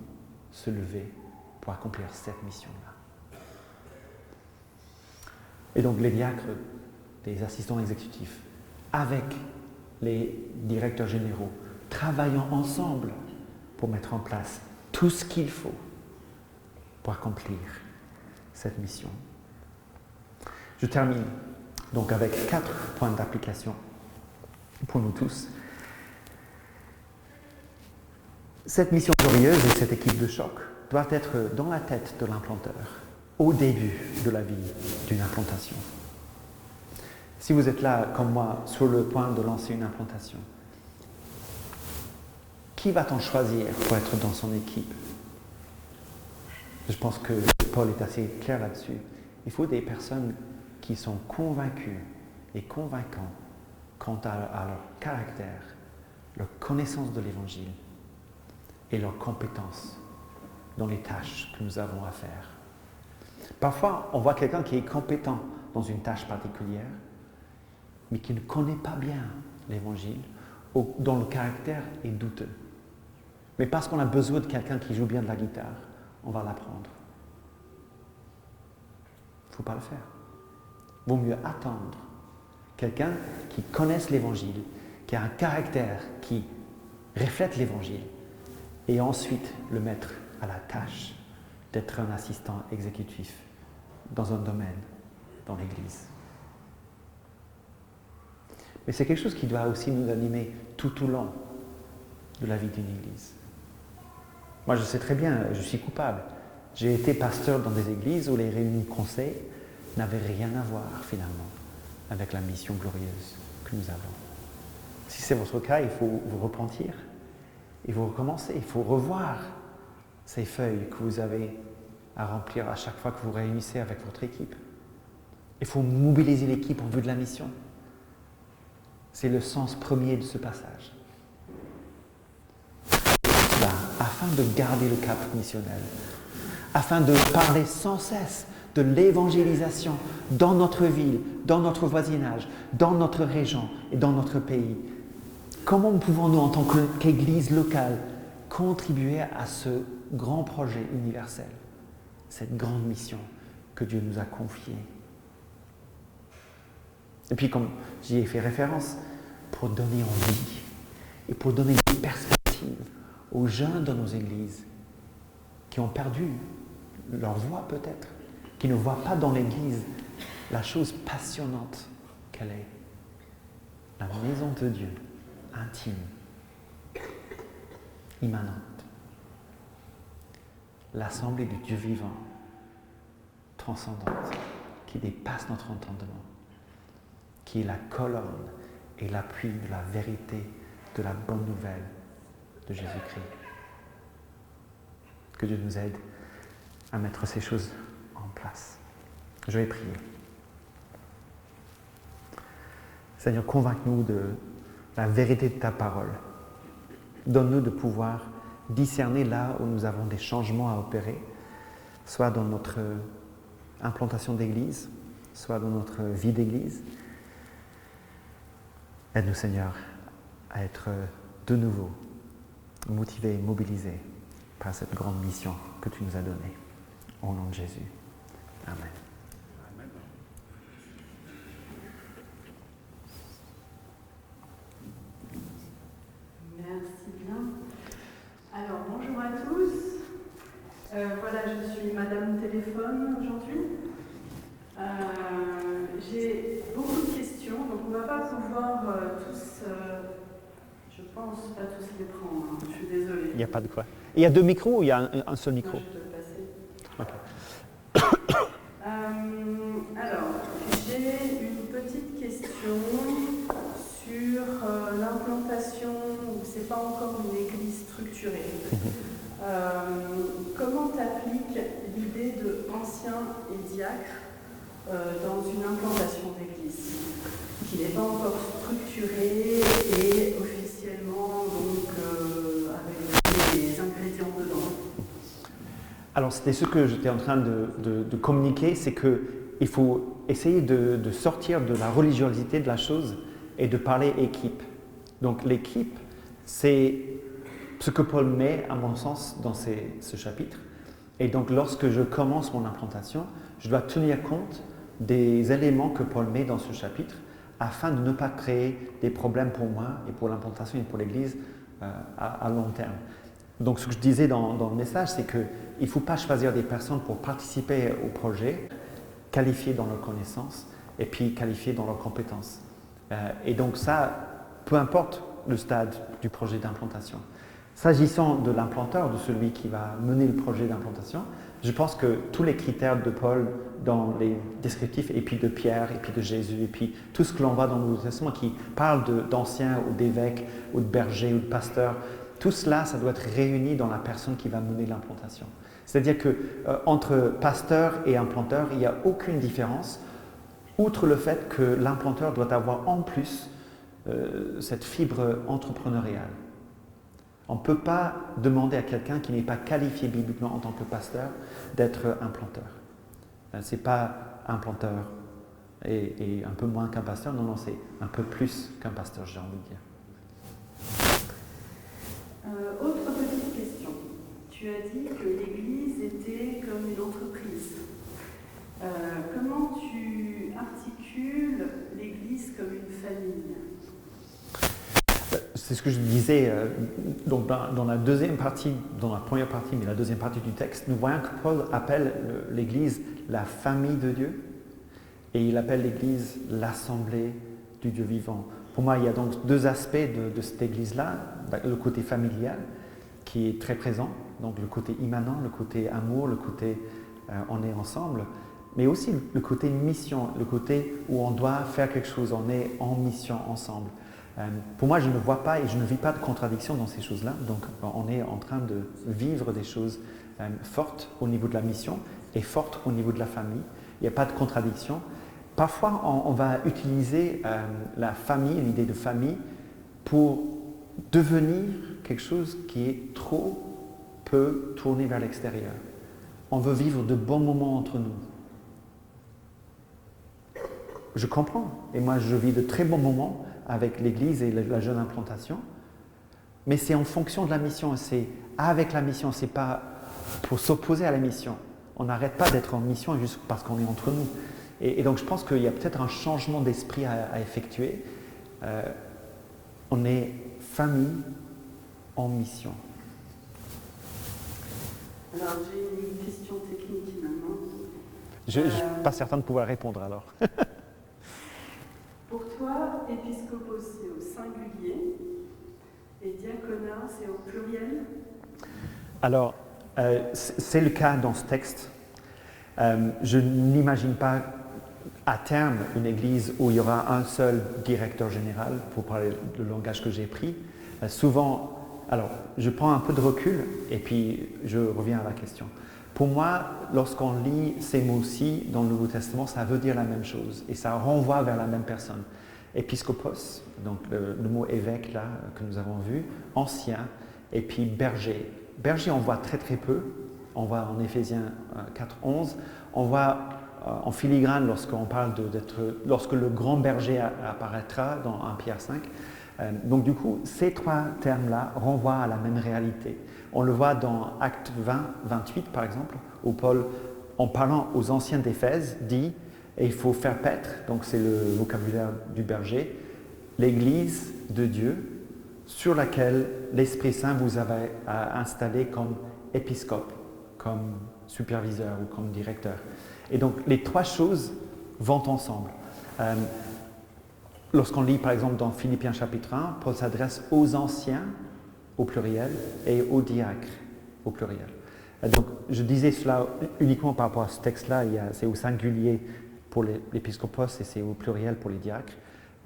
se lever pour accomplir cette mission-là. Et donc les diacres, les assistants exécutifs, avec les directeurs généraux, travaillant ensemble pour mettre en place tout ce qu'il faut pour accomplir cette mission. Je termine donc avec 4 points d'application pour nous tous. Cette mission glorieuse et cette équipe de choc doit être dans la tête de l'implanteur au début de la vie d'une implantation. Si vous êtes là, comme moi, sur le point de lancer une implantation, qui va-t-on choisir pour être dans son équipe? Je pense que Paul est assez clair là-dessus. Il faut des personnes qui sont convaincues et convaincants quant à leur caractère, leur connaissance de l'Évangile et leurs compétences dans les tâches que nous avons à faire. Parfois, on voit quelqu'un qui est compétent dans une tâche particulière, mais qui ne connaît pas bien l'Évangile, ou dont le caractère est douteux. Mais parce qu'on a besoin de quelqu'un qui joue bien de la guitare, on va l'apprendre. Il ne faut pas le faire. Il vaut mieux attendre quelqu'un qui connaisse l'Évangile, qui a un caractère qui reflète l'Évangile, et ensuite le mettre à la tâche d'être un assistant exécutif dans un domaine, dans l'Église. Mais c'est quelque chose qui doit aussi nous animer tout au long de la vie d'une Église. Moi, je sais très bien, je suis coupable. J'ai été pasteur dans des églises où les réunions de conseil n'avaient rien à voir, finalement, avec la mission glorieuse que nous avons. Si c'est votre cas, il faut vous repentir. Il faut recommencer, il faut revoir ces feuilles que vous avez à remplir à chaque fois que vous réunissez avec votre équipe. Il faut mobiliser l'équipe en vue de la mission. C'est le sens premier de ce passage. Là, afin de garder le cap missionnel, afin de parler sans cesse de l'évangélisation dans notre ville, dans notre voisinage, dans notre région et dans notre pays. Comment pouvons-nous, en tant qu'Église locale, contribuer à ce grand projet universel? cette grande mission que Dieu nous a confiée. Et puis, comme j'y ai fait référence, pour donner envie et pour donner des perspectives aux jeunes dans nos églises qui ont perdu leur voix peut-être, qui ne voient pas dans l'église la chose passionnante qu'elle est. La maison de Dieu, intime, immanente. L'assemblée du Dieu vivant, transcendante, qui dépasse notre entendement, qui est la colonne et l'appui de la vérité, de la bonne nouvelle de Jésus-Christ. Que Dieu nous aide à mettre ces choses en place. Je vais prier. Seigneur, convainc-nous de la vérité de ta parole. Donne-nous de pouvoir discerner là où nous avons des changements à opérer, soit dans notre implantation d'église, soit dans notre vie d'église. Aide-nous, Seigneur, à être de nouveau motivés et mobilisés par cette grande mission que tu nous as donnée. Au nom de Jésus. Amen. Merci bien. Alors, bonjour à tous. Voilà, je suis Madame Téléphone aujourd'hui. J'ai beaucoup de questions, donc on ne va pas pouvoir tous, je pense, pas tous les prendre. Hein. Je suis désolée. Il n'y a pas de quoi. Il y a 2 micros ou il y a un seul micro? Non, je peux le passer. Okay. Alors, j'ai une petite question sur l'implantation, c'est pas encore une église structurée. Comment t'appliques l'idée de ancien et diacre dans une implantation d'église qui n'est pas encore structurée et officiellement donc avec les ingrédients dedans? Alors, c'était ce que j'étais en train de communiquer, c'est qu'il faut essayer de sortir de la religiosité de la chose et de parler équipe. Donc, l'équipe, c'est ce que Paul met, à mon sens, dans ce chapitre. Et donc, lorsque je commence mon implantation, je dois tenir compte des éléments que Paul met dans ce chapitre afin de ne pas créer des problèmes pour moi et pour l'implantation et pour l'Église à long terme. Donc, ce que je disais dans le message, c'est qu'il ne faut pas choisir des personnes pour participer au projet, qualifiées dans leur connaissance et puis qualifiées dans leurs compétences. Et donc ça, peu importe le stade du projet d'implantation. S'agissant de l'implanteur, de celui qui va mener le projet d'implantation, je pense que tous les critères de Paul dans les descriptifs, et puis de Pierre, et puis de Jésus, et puis tout ce que l'on voit dans le Nouveau Testament qui parle d'anciens ou d'évêques, ou de bergers, ou de pasteurs, tout cela, ça doit être réuni dans la personne qui va mener l'implantation. C'est-à-dire qu'entre pasteur et implanteur, il n'y a aucune différence, outre le fait que l'implanteur doit avoir en plus cette fibre entrepreneuriale. On ne peut pas demander à quelqu'un qui n'est pas qualifié bibliquement en tant que pasteur d'être implanteur. Ce n'est pas implanteur et un peu moins qu'un pasteur, non, c'est un peu plus qu'un pasteur, j'ai envie de dire. Autre petite question. Tu as dit que l'Église était comme une entreprise. Comment tu articules l'Église comme une famille? C'est ce que je disais donc dans la deuxième partie, dans la première partie, mais la deuxième partie du texte, nous voyons que Paul appelle l'Église la famille de Dieu et il appelle l'Église l'assemblée du Dieu vivant. Pour moi, il y a donc 2 aspects de cette Église-là, le côté familial qui est très présent, donc le côté immanent, le côté amour, le côté on est ensemble, mais aussi le côté mission, le côté où on doit faire quelque chose, on est en mission ensemble. Pour moi, je ne vois pas et je ne vis pas de contradiction dans ces choses-là. Donc, on est en train de vivre des choses fortes au niveau de la mission et fortes au niveau de la famille. Il n'y a pas de contradiction. Parfois, on va utiliser la famille, l'idée de famille, pour devenir quelque chose qui est trop peu tourné vers l'extérieur. On veut vivre de bons moments entre nous. Je comprends. Et moi, je vis de très bons moments avec l'Église et la jeune implantation, mais c'est en fonction de la mission, c'est avec la mission, c'est pas pour s'opposer à la mission, On n'arrête pas d'être en mission juste parce qu'on est entre nous. Et donc je pense qu'il y a peut-être un changement d'esprit à effectuer. On est famille en mission. Alors j'ai une question technique maintenant. Je ne suis pas certain de pouvoir répondre alors. Pour toi, épiscopos c'est au singulier et diaconat c'est au pluriel? Alors, c'est le cas dans ce texte. Je n'imagine pas à terme une église où il y aura un seul directeur général, pour parler le langage que j'ai pris. Souvent, alors je prends un peu de recul et puis je reviens à la question. Pour moi, lorsqu'on lit ces mots-ci dans le Nouveau Testament, ça veut dire la même chose et ça renvoie vers la même personne. Épiscopos, donc le mot évêque là que nous avons vu, ancien, et puis berger. Berger, on voit très très peu. On voit en Éphésiens 4:11. On voit en filigrane lorsqu'on parle lorsque le grand berger apparaîtra dans 1 Pierre 5. Donc du coup, ces trois termes-là renvoient à la même réalité. On le voit dans Actes 20-28 par exemple, où Paul, en parlant aux anciens d'Éphèse, dit « Et il faut faire paître », donc c'est le vocabulaire du berger, « l'Église de Dieu sur laquelle l'Esprit Saint vous avait installé comme épiscope, comme superviseur ou comme directeur. » Et donc les trois choses vont ensemble. Lorsqu'on lit par exemple dans Philippiens chapitre 1, Paul s'adresse aux anciens au pluriel et aux diacres au pluriel. Donc je disais cela uniquement par rapport à ce texte-là, c'est au singulier pour l'épiscopos et c'est au pluriel pour les diacres.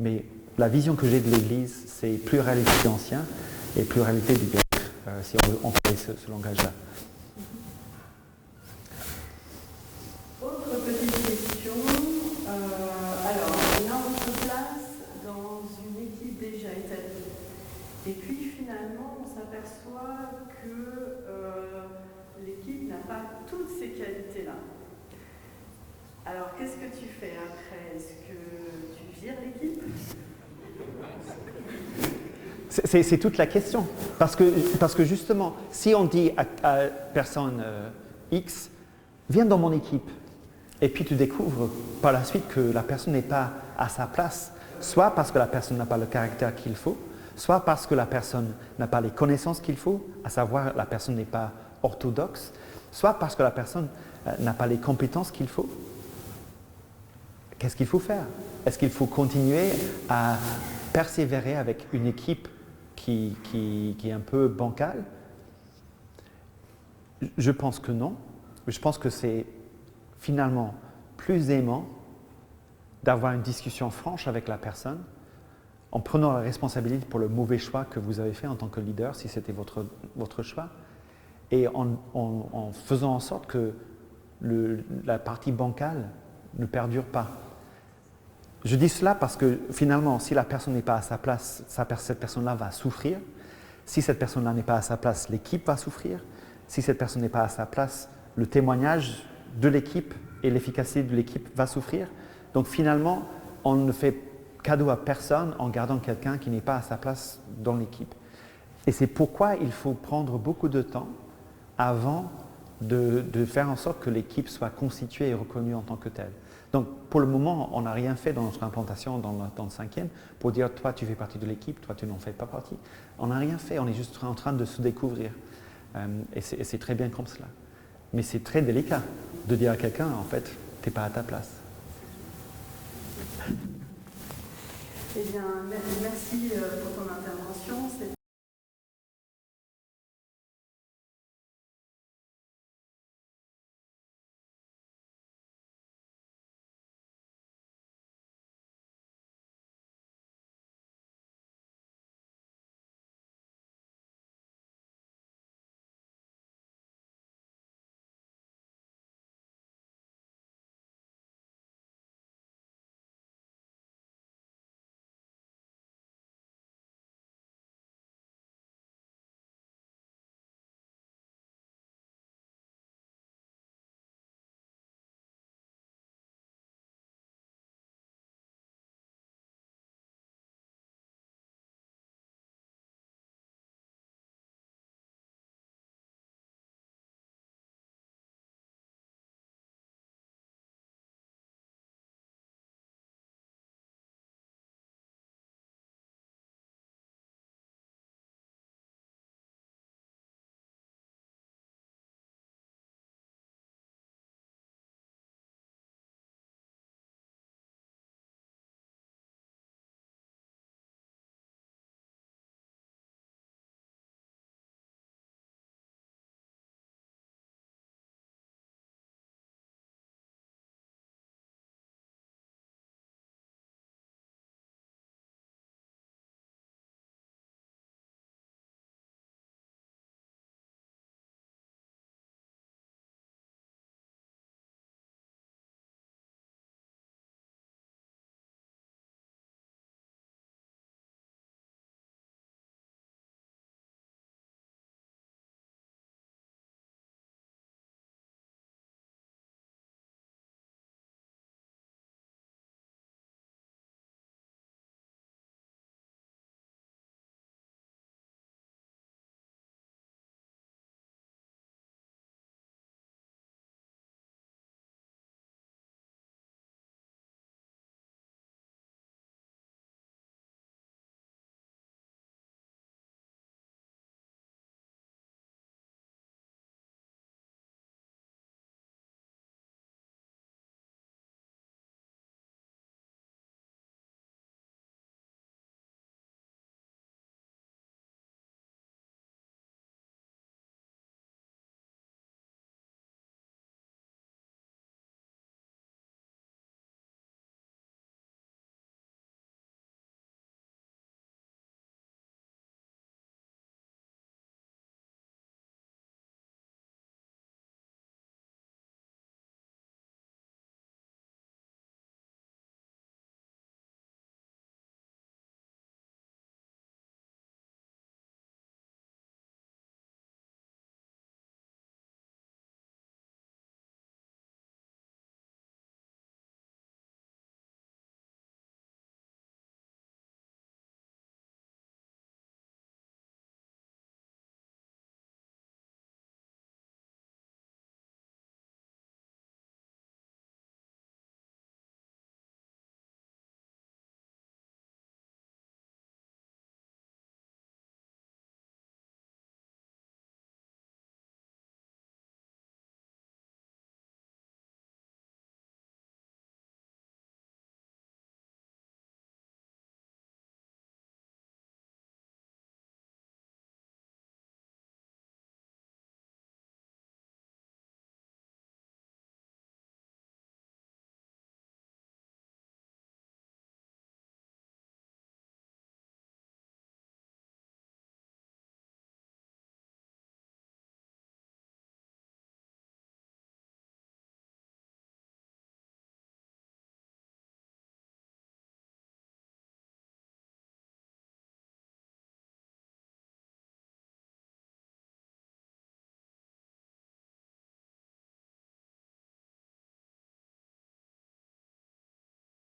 Mais la vision que j'ai de l'Église, c'est pluralité d'anciens et pluralité des diacres, si on veut employer ce langage-là. Autre petite question. Alors, on se place dans une équipe déjà établie. Et puis finalement, on s'aperçoit que l'équipe n'a pas toutes ces qualités-là. Alors, qu'est-ce que tu fais après? Est-ce que tu vires l'équipe? C'est toute la question. Parce que justement, si on dit à personne X, viens dans mon équipe, et puis tu découvres par la suite que la personne n'est pas à sa place, soit parce que la personne n'a pas le caractère qu'il faut, soit parce que la personne n'a pas les connaissances qu'il faut, à savoir la personne n'est pas orthodoxe, soit parce que la personne n'a pas les compétences qu'il faut. Qu'est-ce qu'il faut faire? Est-ce qu'il faut continuer à persévérer avec une équipe qui est un peu bancale? Je pense que non. Je pense que c'est finalement plus aimant d'avoir une discussion franche avec la personne en prenant la responsabilité pour le mauvais choix que vous avez fait en tant que leader, si c'était votre choix, et en faisant en sorte que la partie bancale ne perdure pas. Je dis cela parce que finalement, si la personne n'est pas à sa place, cette personne-là va souffrir. Si cette personne-là n'est pas à sa place, l'équipe va souffrir. Si cette personne n'est pas à sa place, le témoignage de l'équipe et l'efficacité de l'équipe va souffrir. Donc finalement, on ne fait cadeau à personne en gardant quelqu'un qui n'est pas à sa place dans l'équipe. Et c'est pourquoi il faut prendre beaucoup de temps avant de faire en sorte que l'équipe soit constituée et reconnue en tant que telle. Donc pour le moment, on n'a rien fait dans notre implantation dans le 5e pour dire toi tu fais partie de l'équipe, toi tu n'en fais pas partie. On n'a rien fait, on est juste en train de se découvrir. Et c'est très bien comme cela. Mais c'est très délicat de dire à quelqu'un en fait, tu n'es pas à ta place. Eh bien, merci pour ton intervention. C'était